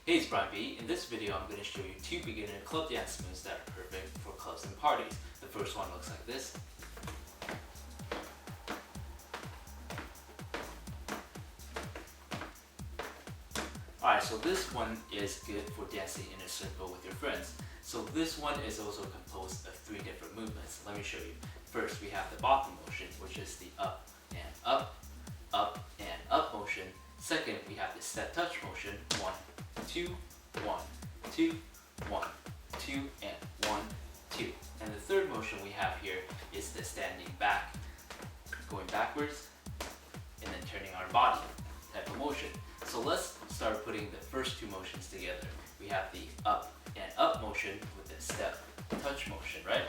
Hey, it's Brian B. In this video, I'm going to show you two beginner club dance moves that are perfect for clubs and parties. The first one looks like this. Alright, so this one is good for dancing in a circle with your friends. So this one is also composed of three different movements. Let me show you. First, we have the bopping motion, which is the up and up motion. Second, we have the step touch motion, 1, 2, 1, 2, 1, 2, and 1, 2. And the third motion we have here is the standing back, going backwards, and then turning our body type of motion. So let's start putting the first two motions together. We have the up and up motion with the step touch motion, right?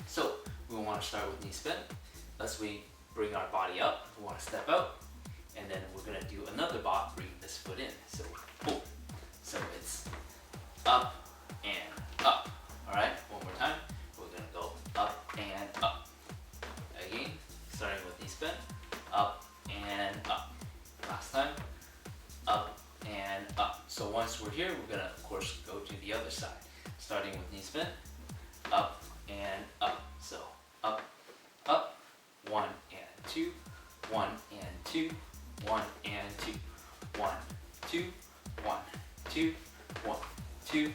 So we want to start with knee spin. As we bring our body up, we want to step out, and then we're going to do another bop, bring this foot in. So boom. So it's up and up. Alright, one more time. We're going to go up and up. Again, starting with knee spin, up and up. Last time, up and up. So once we're here, we're going to, of course, go to the other side. Starting with knee spin, up and up. So up, up, 1 and 2, 1 and 2, 1 and 2, 1, 2, 1, 2, 1, 2,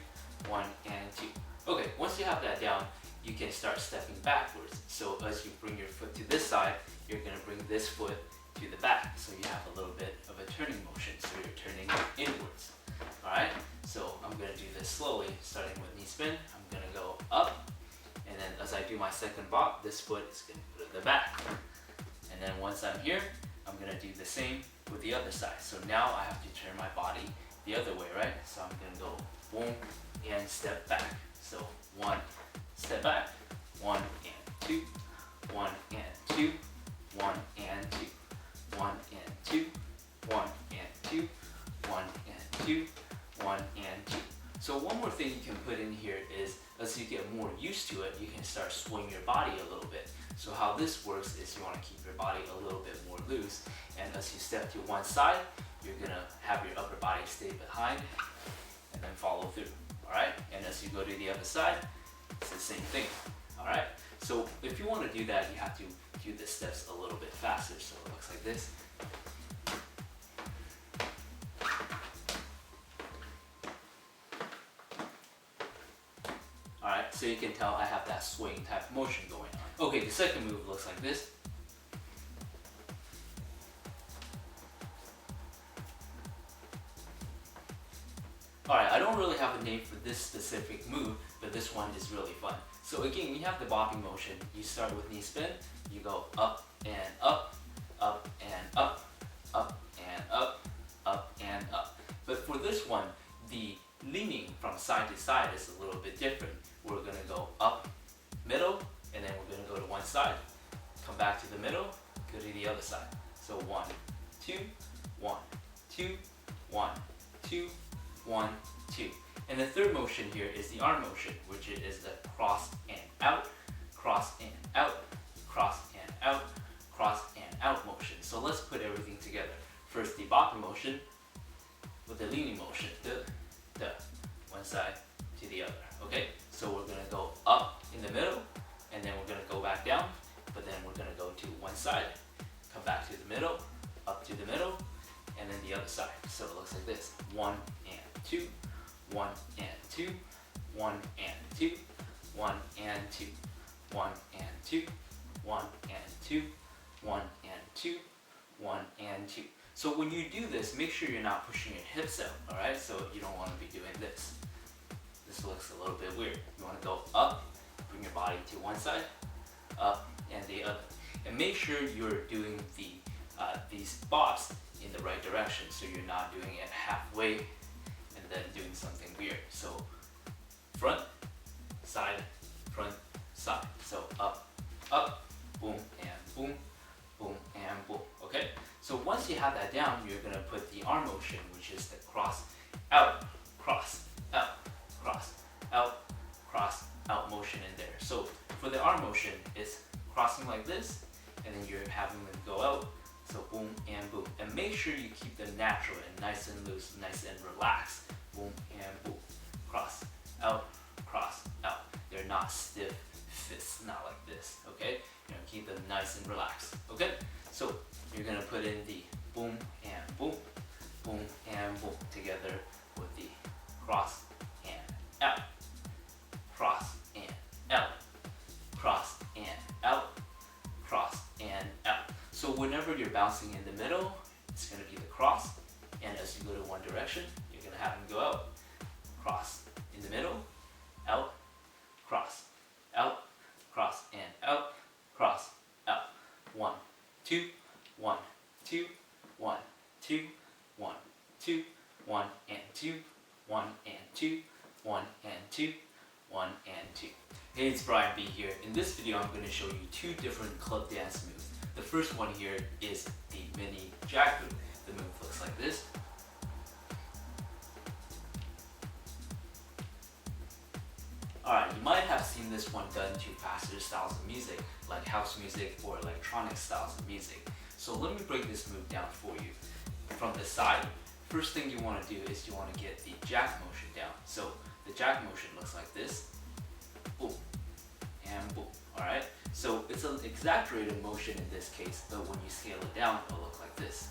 1 and 2. Okay, once you have that down, you can start stepping backwards. So as you bring your foot to this side, you're going to bring this foot to the back. So you have a little bit of a turning motion. So you're turning inwards. Alright, so I'm going to do this slowly, starting with knee spin. I'm going to go up, and then as I do my second bop, this foot is going to go to the back. And then once I'm here, I'm going to do the same with the other side. So now I have to turn my body the other way, right? So I'm going to go boom and step back. So 1, step back, 1 and 2, 1 and 2, 1 and 2, 1 and 2, 1 and 2, 1 and 2, 1 and 2. So one more thing you can put in here is, as you get more used to it, you can start swinging your body a little bit. So how this works is you want to keep your body a little bit more loose, and as you step to one side, you're going to have your upper body stay behind and then follow through. Alright? And as you go to the other side, it's the same thing. Alright? So if you want to do that, you have to do the steps a little bit faster. So it looks like this. Alright, so you can tell I have that swing type of motion going on. Okay, the second move looks like this. Alright, I don't really have a name for this specific move, but this one is really fun. So again, we have the bopping motion. You start with knee spin, you go up and up, up and up, up and up, up and up. But for this one, the leaning from side to side is a little bit different. We're going to go up, middle, and then we're going to go to one side. Come back to the middle, go to the other side. So 1, 2, 1, 2, 1, 2, 1, 2. And the third motion here is the arm motion, which is the cross and out, cross and out, cross and out, cross and out motion. So let's put everything together. First, the bopping motion with the leaning motion. The one side to the other. Okay, so we're going to go up in the middle, and then we're going to go back down, but then we're going to go to one side, come back to the middle, up to the middle, and then the other side. So it looks like this: 1 and 2, 1 and 2, 1 and 2, 1 and 2, 1 and 2, 1 and 2, 1 and 2, 1 and 2. So when you do this, make sure you're not pushing your hips out, alright? So you don't want to be doing this. This looks a little bit weird. You want to go up, bring your body to one side, up and the other. And make sure you're doing these bops in the right direction, so you're not doing it halfway and then doing something weird. So front, side, front, side. So up, up, boom and boom, boom and boom. Okay? So once you have that down, you're going to put the arm motion, which is the cross, out, cross, out, cross, out motion in there. So for the arm motion, it's crossing like this, and then you're having them go out. So boom and boom. And make sure you keep them natural and nice and loose, nice and relaxed boom, and boom. Cross, out, cross, out. They're not stiff fists, not like this, okay? You're gonna keep them nice and relaxed, okay? So you're gonna put in the boom and boom together with the cross and out, cross and out, cross and out, cross and out. So whenever you're bouncing in the middle, it's gonna be the cross, and as you go to one direction, you're gonna have them go out, cross in the middle, out, cross, and out, cross, out. 1, 2, 1, 2, 1, 2, 1, 2, 1 and 2, 1 and 2, 1 and 2, 1 and 2. Hey, it's Brian B here. In this video, I'm going to show you two different club dance moves. The first one here is the mini jack move. The move looks like this. Alright, you might have seen this one done to faster styles of music, like house music or electronic styles of music. So let me break this move down for you. From the side, first thing you want to do is you want to get the jack motion down. So the jack motion looks like this. Boom, and boom. Alright, so it's an exaggerated motion in this case, but when you scale it down, it'll look like this.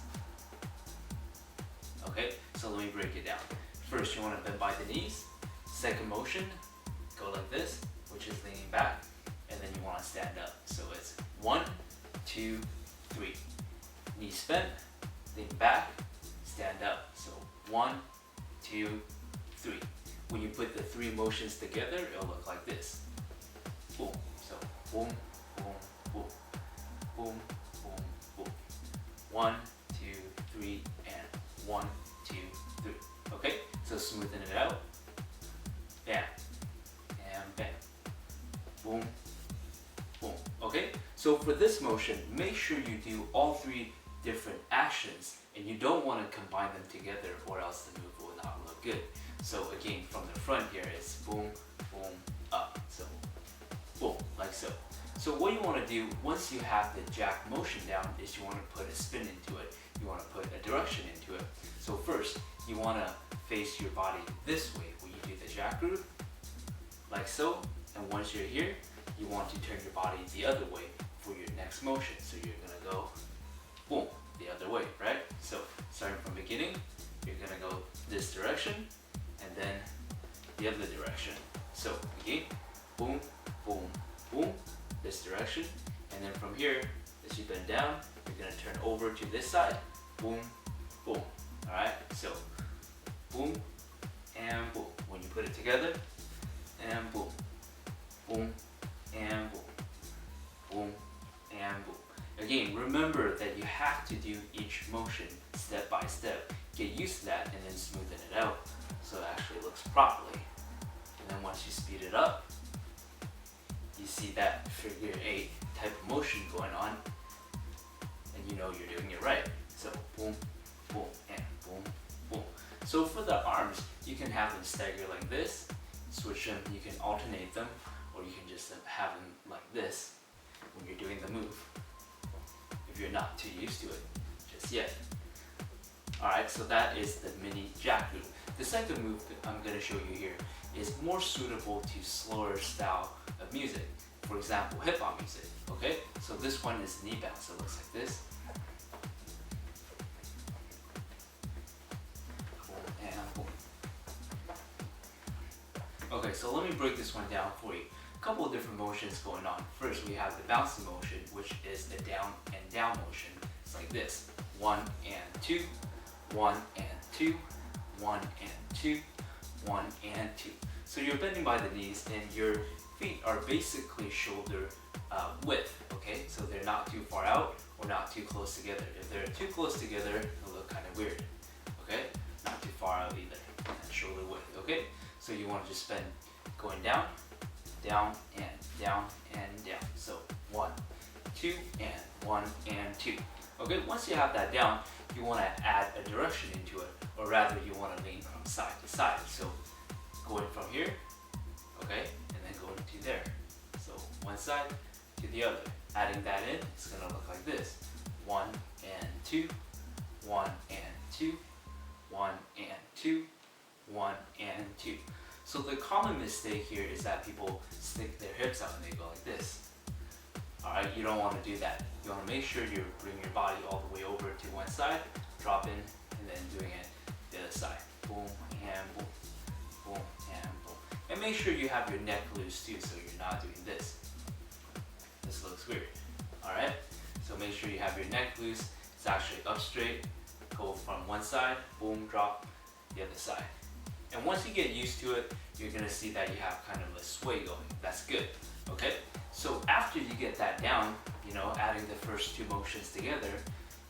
Okay, so let me break it down. First, you want to bend by the knees. Second motion, go like this, which is leaning back, and then you want to stand up. So it's 1, 2, 3. Knees bent, lean back, stand up. So 1, 2, 3. When you put the three motions together, it'll look like this. Boom. So boom, boom, boom, boom, boom, boom. 1, 2, 3, and 1, 2, 3. Okay, so smoothing it out. Bam. Bam, boom, boom. Okay, so for this motion, make sure you do all three different actions, and you don't want to combine them together or else the move will not look good. So again, from the front here, it's boom, boom, up. So boom, like so. So what you want to do once you have the jack motion down is you want to put a spin into it. You want to put a direction into it. So first, you want to face your body this way when you do the jack groove, like so. And once you're here, you want to turn your body the other way for your next motion. So you're gonna go boom, the other way, right? So starting from beginning, you're gonna go this direction and then the other direction. So again, boom, boom, boom, this direction. And then from here, as you bend down, you're gonna turn over to this side, boom, boom. All right, so boom and boom. When you put it together, and boom, boom, and boom, boom, and boom. Again, remember that you have to do each motion step by step. Get used to that and then smoothen it out so it actually looks properly. And then once you speed it up, you see that figure 8 type of motion going on, and you know you're doing it right. So boom, boom, and boom, boom. So for the arms, you can have them stagger like this, switch them, you can alternate them, or you can just have them like this when you're doing the move, if you're not too used to it just yet. Alright, so that is the mini jack move. The second move I'm going to show you here is more suitable to slower style of music. For example, hip hop music, okay? So this one is knee bounce, it looks like this. Okay, so let me break this one down for you. A couple of different motions going on. First, we have the bouncing motion, which is the down and down motion. It's like this: 1 and 2, 1 and 2, 1 and 2, 1 and 2. So you're bending by the knees, and your feet are basically shoulder width. Okay, so they're not too far out or not too close together. If they're too close together, it'll look kind of weird. Okay, not too far out either. And shoulder width. Okay. So you want to just bend going down, down, and down, and down. So 1, 2, and 1, and 2. Okay, once you have that down, you want to add a direction into it, or rather you want to lean from side to side. So going from here, okay, and then going to there. So one side to the other. Adding that in, it's going to look like this: 1 and 2, 1 and 2, 1 and 2, 1 and 2. So the common mistake here is that people stick their hips out and they go like this. Alright, you don't want to do that. You want to make sure you bring your body all the way over to one side, drop in, and then doing it the other side. Boom and boom, boom and boom. And make sure you have your neck loose too, so you're not doing this. This looks weird. Alright, so make sure you have your neck loose. It's actually up straight. Go from one side, boom, drop, the other side. And once you get used to it, you're gonna see that you have kind of a sway going. That's good. Okay? So after you get that down, adding the first two motions together,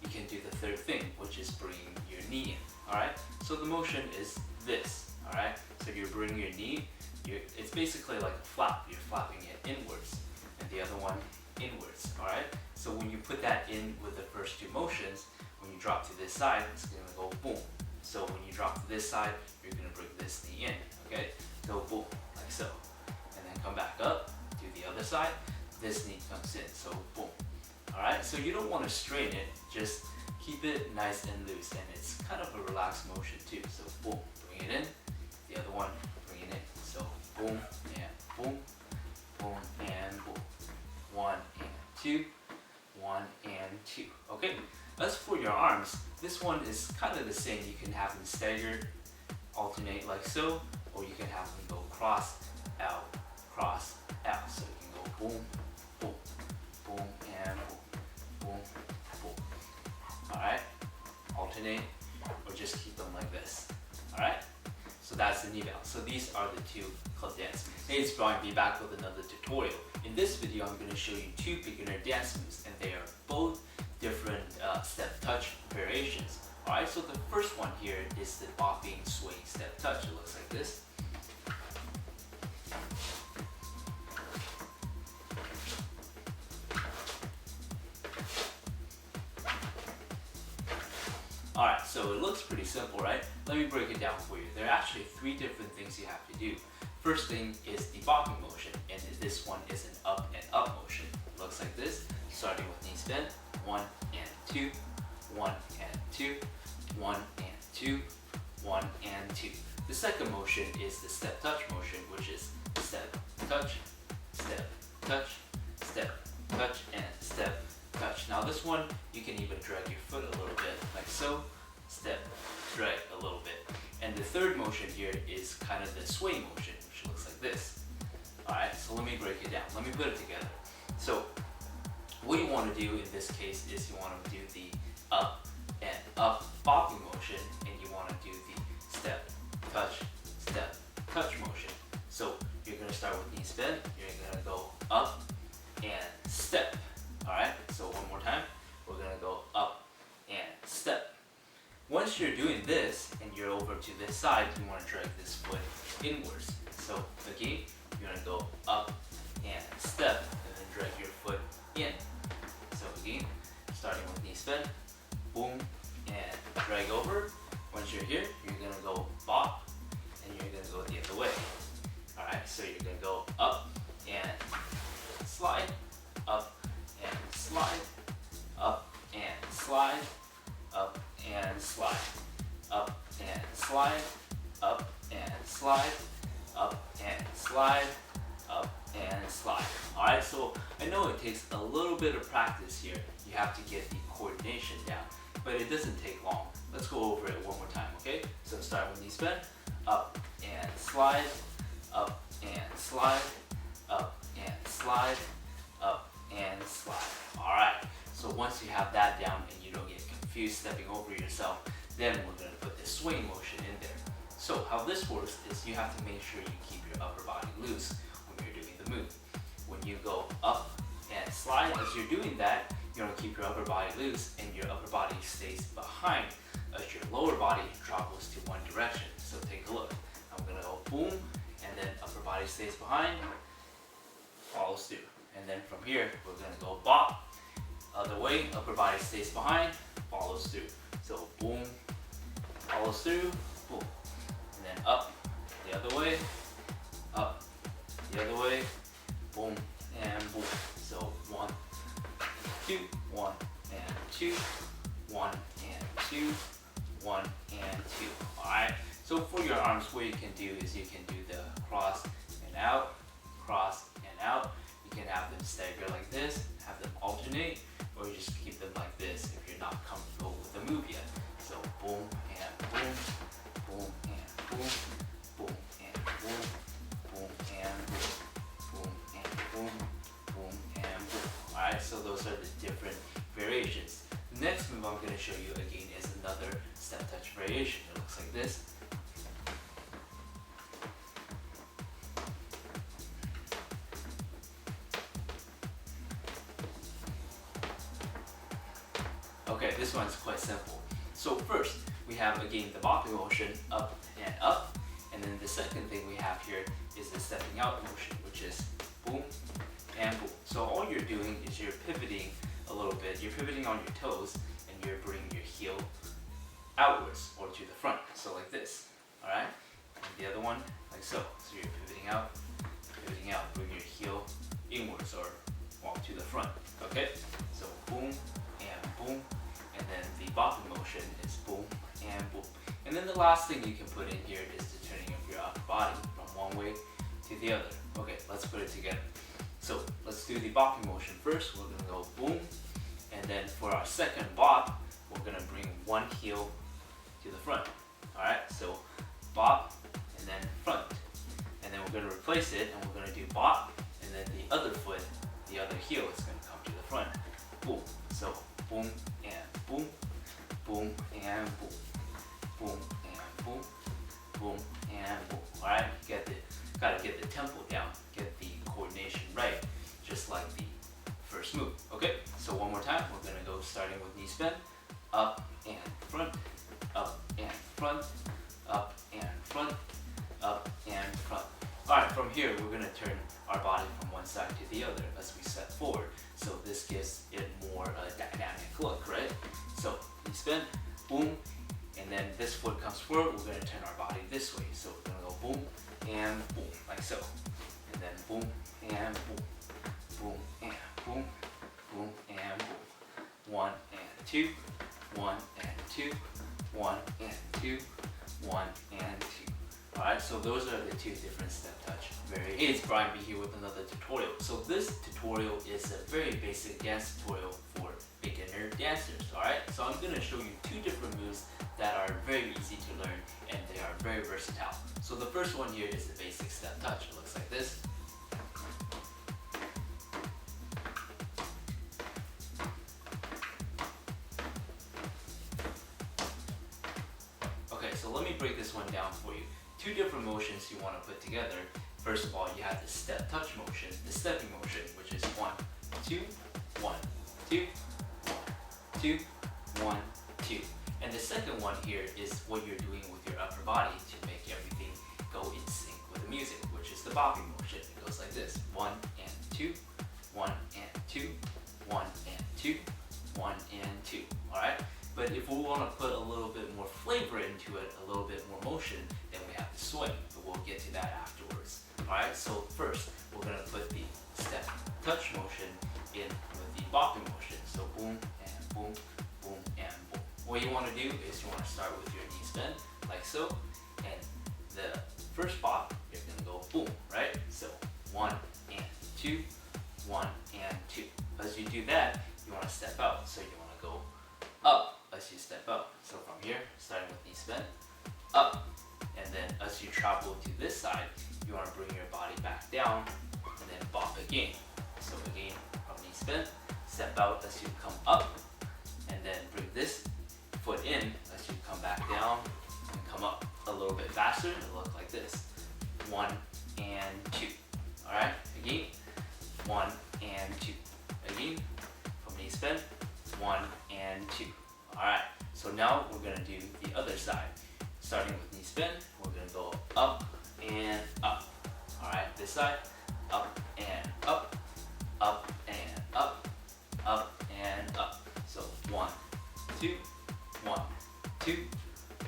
you can do the third thing, which is bringing your knee in. Alright? So the motion is this. Alright? So you're bringing your knee, it's basically like a flap. You're flapping it inwards, and the other one inwards. Alright? So when you put that in with the first two motions, when you drop to this side, it's gonna go boom. So when you drop to this side, you're gonna bring this knee in. Okay? So boom, like so. And then come back up, do the other side, this knee comes in, so boom. Alright, so you don't want to strain it, just keep it nice and loose, and it's kind of a relaxed motion too. So boom, bring it in, the other one, bring it in. So boom and boom, boom and boom. 1 and 2, 1 and 2. Okay, as for your arms, this one is kind of the same. You can have them staggered, alternate like so, or you can have them go cross, out, cross, out. So you can go boom, boom, boom, and boom, boom, boom. Alright? Alternate, or just keep them like this. Alright? So that's the knee bounce. So these are the two club dance. Hey, it's Brian, be back with another tutorial. In this video, I'm going to show you two beginner dance moves, and they are both different step touch variations. Alright, so the first one here is the bopping swing step touch. It looks like this. Alright, so it looks pretty simple, right? Let me break it down for you. There are actually three different things you have to do. First thing is the bopping motion, and this one is an up and up motion. It looks like this, starting with knees bent, 1 and 2, 1 and 2, 1 and 2, 1 and 2. The second motion is the step touch motion, which is step, touch, step, touch, step, touch, and step, touch. Now this one, you can even drag your foot a little bit, like so, step, drag a little bit. And the third motion here is kind of the sway motion, which looks like this. Alright, so let me break it down. Let me put it together. So, what you want to do in this case is you want to do the up and up bopping motion, and you want to do the step, touch motion. So, you're going to start with knees bent, you're going to go up and step. Alright, so one more time, we're going to go up and step. Once you're doing this and you're over to this side, you want to drag this foot inwards. So again, you're going to go up and step, and then drag your foot in. So again, starting with knees bent, boom, and drag over. Once you're here, you're going to go bop, and you're going to go the other way. Alright, so you're going to go up and slide, up and slide, up and slide, up and slide, up and slide, up and slide, up and slide, up and slide. Alright, so I know it takes a little bit of practice here. You have to get the coordination down, but it doesn't take long. Let's go over it one more time, okay? So start with knees bent, up and slide, up and slide, up and slide, up and slide. Alright, so once you have that down and you don't get confused stepping over yourself, then we're going to put the swing motion in there. So how this works is you have to make sure you keep your upper body loose when you're doing the move. When you go up and slide, as you're doing that, you're going to keep your upper body loose and your upper body stays behind as your lower body travels to one direction. So take a look. I'm going to go boom, and then upper body stays behind, follows through. And then from here, we're going to go bop. Other way, upper body stays behind, follows through. So boom, follows through, boom. And then up, the other way, up, the other way, boom, and boom. So 1, 2, 1 and 2, 1 and 2, 1 and 2. Alright, so for your arms, what you can do is you can do the cross and out, cross and out. You can have them stagger like this, have them alternate, or you just keep them like this if you're not comfortable with the move yet. So boom and boom, boom and boom, boom and boom, boom and boom, boom and boom, boom and boom. Alright, so those are the different variations. The next move I'm going to show you again is another step touch variation. It looks like this. Okay, this one's quite simple. So first, we have again the bopping motion, up, and then the second thing we have here is the stepping out motion, which is boom and boom. So all you're doing is you're pivoting a little bit, you're pivoting on your toes, and you're bringing your heel outwards or to the front, so like this, alright? And the other one, like so. So you're pivoting out, bring your heel inwards or walk to the front, okay? So boom and boom. And then the bopping motion is boom and boom. And then the last thing you can put in here is the turning of your upper body from one way to the other. Okay, let's put it together. So let's do the bopping motion first. We're gonna go boom, and then for our second bop, we're gonna bring one heel to the front. Alright, so bop and then front. And then we're gonna replace it and we're gonna do bop, and then the other foot, the other heel is gonna come to the front. Boom. So boom and boom, boom and boom, boom and boom, boom and boom. Alright, gotta get the tempo down, get the coordination right, just like the first move. Okay, so one more time, we're gonna go starting with knee bend, up and front, up and front, up and front, up and front. Alright, from here we're gonna turn our body from one side to the other as we step forward. So this gives it more dynamic look, right? So knee bend, boom, and then this foot comes forward, we're gonna turn our body this way. So we're gonna go boom and boom, like so. And then boom and boom, boom and boom, boom and boom. 1 and 2, 1 and 2, 1 and 2, 1 and 2. Alright, so those are the two different step touch variations. Hey, it's Brian B here with another tutorial. So this tutorial is a very basic dance tutorial for beginner dancers. Alright, so I'm going to show you two different moves that are very easy to learn and they are very versatile. So the first one here is the basic step touch. It looks like this. Okay, so let me break this one down for you. Two different motions you want to put together. First of all, you have the step touch motion, the stepping motion, which is 1, 2, 1, 2, 1, 2, 1, 2. And the second one here is what you're doing with your upper body to make everything go in sync with the music, which is the bopping motion. It goes like this: 1 and 2, 1 and 2, 1 and 2, 1 and 2. Alright? But if we want to put a little bit more flavor into it, a little bit more motion, then we have the swing, but we'll get to that afterwards. Alright, so first, we're going to put the step touch motion in with the bopping motion. So boom and boom, boom and boom. What you want to do is you want to start with your knee bend, like so, and the first bop, you're going to go boom, right? So 1 and 2, 1 and 2. As you do that, you want to step out, so you want to go up as you step up. So from here, starting with knee bend, up, and then as you travel to this side, you want to bring your body back down and then bop again. So again, from knee bend, step out as you come up, and then bring this foot in as you come back down and come up a little bit faster and look like this. 1 and 2. Alright, again, 1 and 2. Again, from knee bend, 1 and 2. Alright, so now we're going to do the other side. Starting with knee bend, we're going to go up and up. Alright, this side, up and up, up and up, up and up. So 1, 2, 1, 2,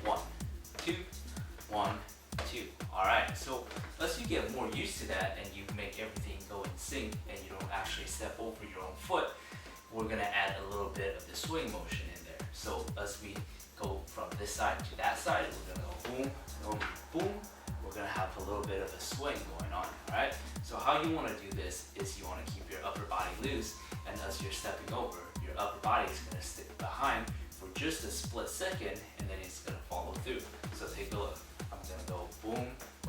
1, 2, 1, 2. Alright, so as you get more used to that and you make everything go in sync and you don't actually step over your own foot, we're going to add a little bit of the swing motion in there. So as we go from this side to that side, we're gonna go boom, boom, boom. We're gonna have a little bit of a swing going on, alright? So how you wanna do this is you wanna keep your upper body loose, and as you're stepping over, your upper body is gonna stick behind for just a split second, and then it's gonna follow through. So take a look. I'm gonna go boom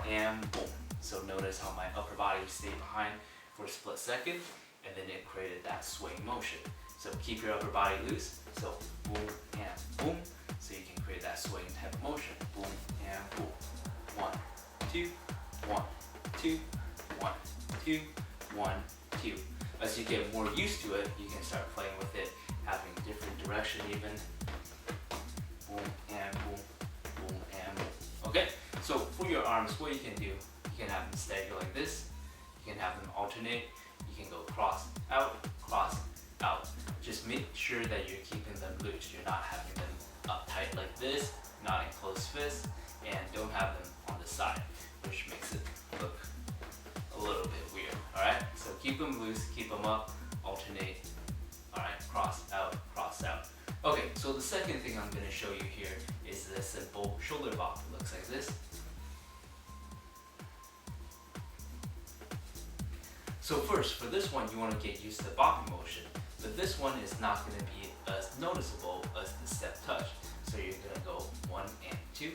and boom. So notice how my upper body stayed behind for a split second, and then it created that swing motion. So keep your upper body loose. So boom and boom. So you can create that swing type of motion. Boom and boom. 1, 2, 1, 2, 1, 2, 1, 2. As you get more used to it, you can start playing with it, having different direction even. Boom and boom, boom and boom. Okay, so for your arms, what you can do, you can have them stagger like this. You can have them alternate. You can go cross, out. Just make sure that you're keeping them loose. You're not having them uptight like this, not in close fists, and don't have them on the side, which makes it look a little bit weird. Alright, so keep them loose, keep them up, alternate. Alright, cross out. Okay, so the second thing I'm going to show you here is the simple shoulder bop. It looks like this. So first, for this one, you want to get used to the bopping motion, but this one is not going to be as noticeable as the step touch. So you're going to go 1 and 2,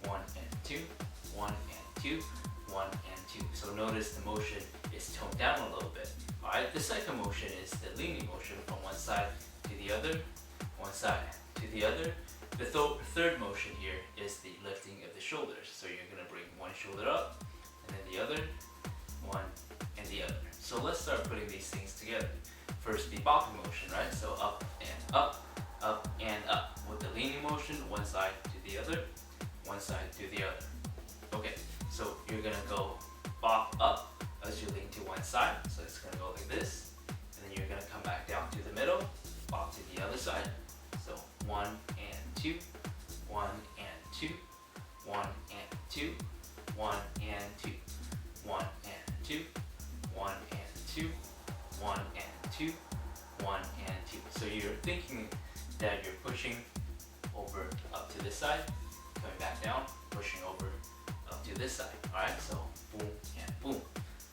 1 and 2, 1 and 2, 1 and 2. So notice the motion is toned down a little bit. Alright, the second motion is the leaning motion from one side to the other, one side to the other. The third motion here is the lifting of the shoulders. So you're going to bring one shoulder up, and then the other, one and the other. So let's start putting these things together. First, the bopping motion, right? So up and up, up and up. With the leaning motion, one side to the other, one side to the other. Okay, so you're gonna go bop up as you lean to one side. So it's gonna go like this, and then you're gonna come back down to the middle, bop to the other side. So 1 and 2, 1 and 2, 1 and 2, 1 and 2, 1 and 2, 1 and 2, 1 and 2, 1 and 2. So you're thinking that you're pushing over up to this side, coming back down, pushing over up to this side. Alright, so boom and boom,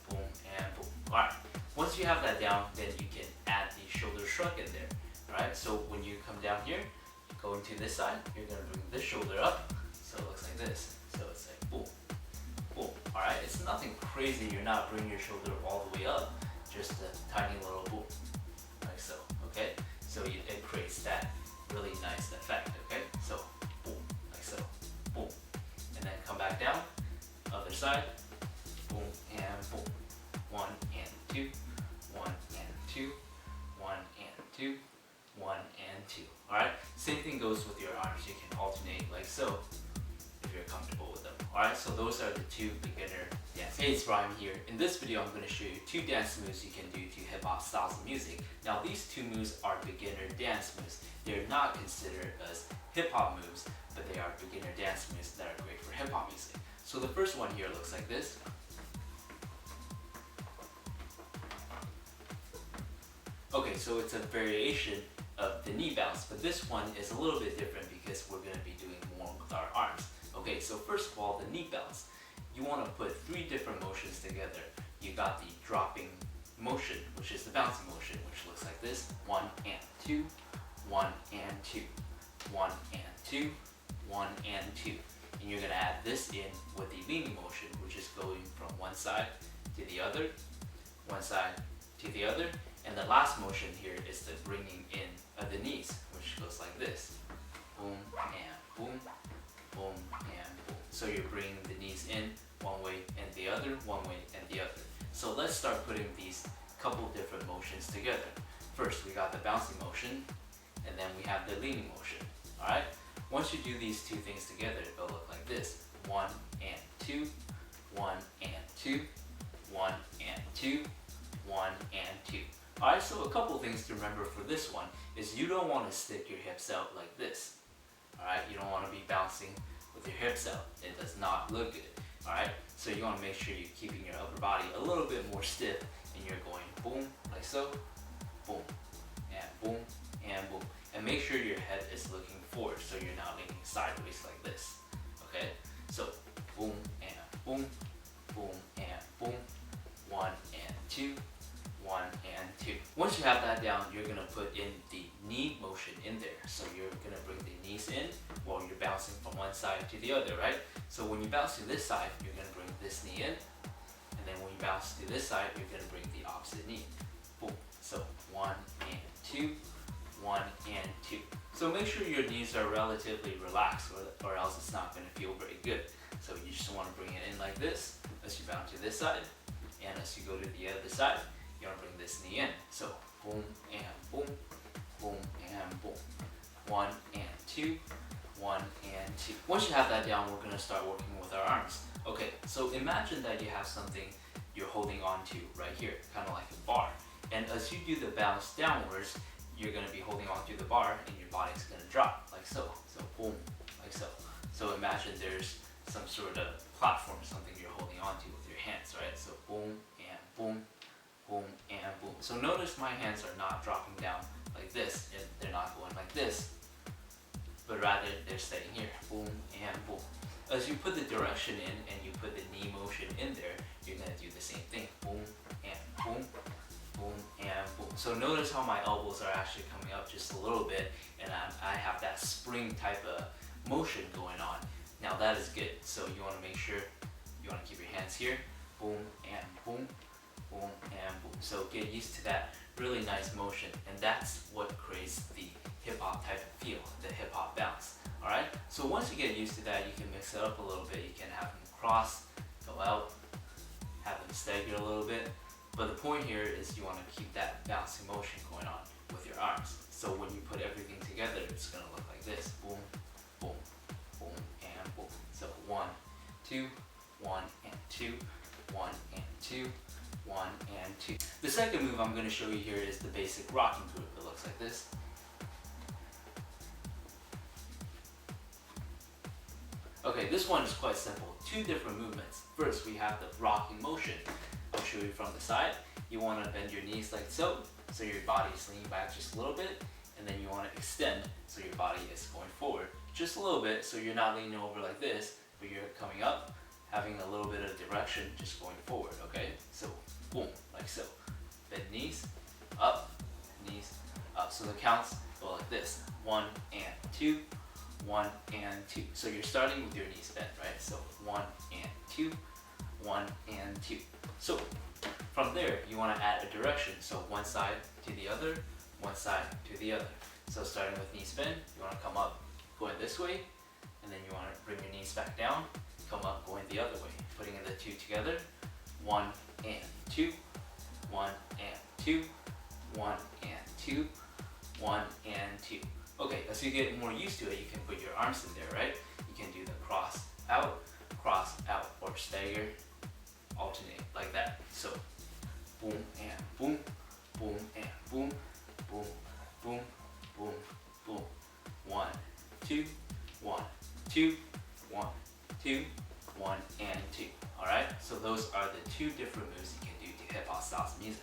boom and boom. Alright, once you have that down, then you can add the shoulder shrug in there. Alright, so when you come down here, going to this side, you're going to bring this shoulder up, so it looks like this. So it's like boom, boom. Alright, it's nothing crazy. You're not bringing your shoulder all the way up, just a tiny little boom, like so. Okay, so it creates that really nice effect. Okay, so boom, like so, boom, and then come back down, other side, boom and boom, 1 and 2, 1 and 2, 1 and 2, 1 and 2. Alright, same thing goes with your arms. You can alternate like so if you're comfortable with them. Alright, so those are the two beginner dance. Hey, it's Ryan here. In this video, I'm going to show you 2 dance moves you can do to hip-hop styles of music. Now, these 2 moves are beginner dance moves. They're not considered as hip-hop moves, but they are beginner dance moves that are great for hip-hop music. So the first one here looks like this. Okay, so it's a variation of the knee bounce, but this one is a little bit different because we're going to be doing more with our arms. Okay, so first of all, the knee bounce. You want to put 3 different motions together. You got the dropping motion, which is the bouncing motion, which looks like this. 1 and 2, 1 and 2, 1 and 2, 1 and 2. And you're going to add this in with the leaning motion, which is going from one side to the other, one side to the other. And the last motion here is the bringing in of the knees, which goes like this. Boom and boom, boom and boom. So you're bringing the knees in one way and the other, one way and the other. So let's start putting these couple different motions together. First, we got the bouncing motion, and then we have the leaning motion. Alright? Once you do these 2 things together, it'll look like this. 1 and 2, 1 and 2, 1 and 2, 1 and 2. Alright, so a couple things to remember for this one is you don't want to stick your hips out like this. Alright, you don't want to be bouncing with your hips out. It does not look good. Alright, so you want to make sure you're keeping your upper body a little bit more stiff, and you're going boom, like so, boom, and boom, and boom. And make sure your head is looking forward, so you're not leaning sideways like this. Okay, so boom and boom, boom and boom, 1 and 2, 1 and 2. Once you have that down, you're gonna put in the knee motion in there. So you're gonna bring the knees in while you're bouncing from one side to the other, right? So when you bounce to this side, you're gonna bring this knee in, and then when you bounce to this side, you're gonna bring the opposite knee. Boom. So 1 and 2, 1 and 2. So make sure your knees are relatively relaxed, or else it's not gonna feel very good. So you just wanna bring it in like this as you bounce to this side, and as you go to the other side, you want to bring this knee in. So boom and boom, boom and boom. 1 and 2, 1 and 2. Once you have that down, we're going to start working with our arms. Okay, so imagine that you have something you're holding on to right here, kind of like a bar. And as you do the bounce downwards, you're going to be holding on to the bar and your body's going to drop like so. So boom, like so. So imagine there's some sort of platform, something you're holding on to with your hands, right? So boom and boom, boom and boom. So notice my hands are not dropping down like this, and they're not going like this, but rather they're staying here, boom and boom. As you put the direction in and you put the knee motion in there, you're gonna do the same thing, boom and boom, boom and boom. So notice how my elbows are actually coming up just a little bit, and I have that spring type of motion going on. Now that is good. So you wanna make sure you wanna keep your hands here, boom and boom, boom and boom. So get used to that really nice motion, and that's what creates the hip hop type of feel, the hip hop bounce. Alright, so once you get used to that, you can mix it up a little bit. You can have them cross, go out, have them stagger a little bit. But the point here is you want to keep that bouncing motion going on with your arms. So when you put everything together, it's going to look like this, boom, boom, boom and boom. So 1, 2, 1 and 2, 1 and 2, 1 and 2. The second move I'm going to show you here is the basic rocking group. It looks like this. Okay, this one is quite simple. 2 different movements. First, we have the rocking motion. I'll show you from the side. You want to bend your knees like so your body is leaning back just a little bit, and then you want to extend so your body is going forward just a little bit, so you're not leaning over like this, but you're coming up, having a little bit of direction, just going forward, okay? So, boom, like so. Bend knees, up. So the counts go like this, 1 and 2, 1 and 2. So you're starting with your knees bent, right? So 1 and 2, 1 and 2. So from there, you want to add a direction. So one side to the other, one side to the other. So starting with knees bent, you want to come up going this way, and then you want to bring your knees back down, come up going the other way. Putting the 2 together, 1 and 2, 1 and 2, 1 and 2, 1 and 2. Okay, as you get more used to it, you can put your arms in there, right? You can do the cross out, or stagger, alternate like that. So, boom and boom, boom and boom, boom, boom, boom, boom. 1, 2, 1, 2, 1, 2, 1 and 2. Alright, so those are the 2 different moves you can do to hip hop styles music.